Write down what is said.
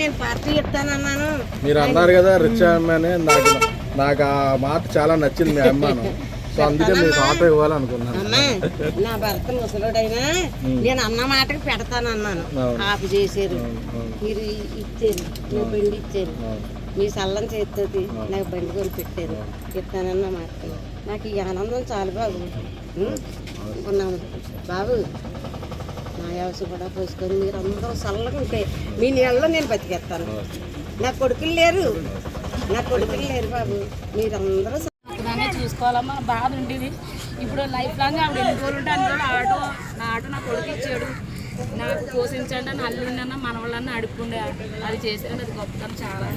నేను పార్టీ ఇస్తానన్నాను. మీరు అన్నారు కదా రిచ్ అమ్మాయి, నాకు ఆ మాట చాలా నచ్చింది మీ అమ్మాను. సో అందుకే మీకు ఆటో ఇవ్వాలనుకున్నాను. అమ్మా నా భర్త ముసలుడైనా నేను అన్న మాటకి పెడతానన్నాను. ఆపు చేశారు, మీరు ఇచ్చారు, మీ బండి ఇచ్చారు, మీ సల్లం చేస్తుంది నాకు బండి కొని పెట్టారు. ఇస్తానన్న మాట నాకు ఈ ఆనందం చాలు బాబు. ఉన్నాను బాబు, నా వ్యవసాయం కూడా పోసుకొని మీరు అందరూ చల్లగా ఉంటే మీ నీళ్ళలో నేను బతికేస్తాను. నా కొడుకులు లేరు బాబు, మీరందరూ చూసుకోవాలమ్మా. బాధ ఉండేది. ఇప్పుడు లైఫ్ లాంగ్ ఆవిడ ఎన్ని రోజులు ఉంటే అన్ని రోజులు నా ఆటో నా కొడుకు ఇచ్చాడు. నాకు పోషించండి అని అల్లుండన్నా మనవాళ్ళన్నా అడుక్కుండే. అది చేసేది అది గొప్పతనం చాలా.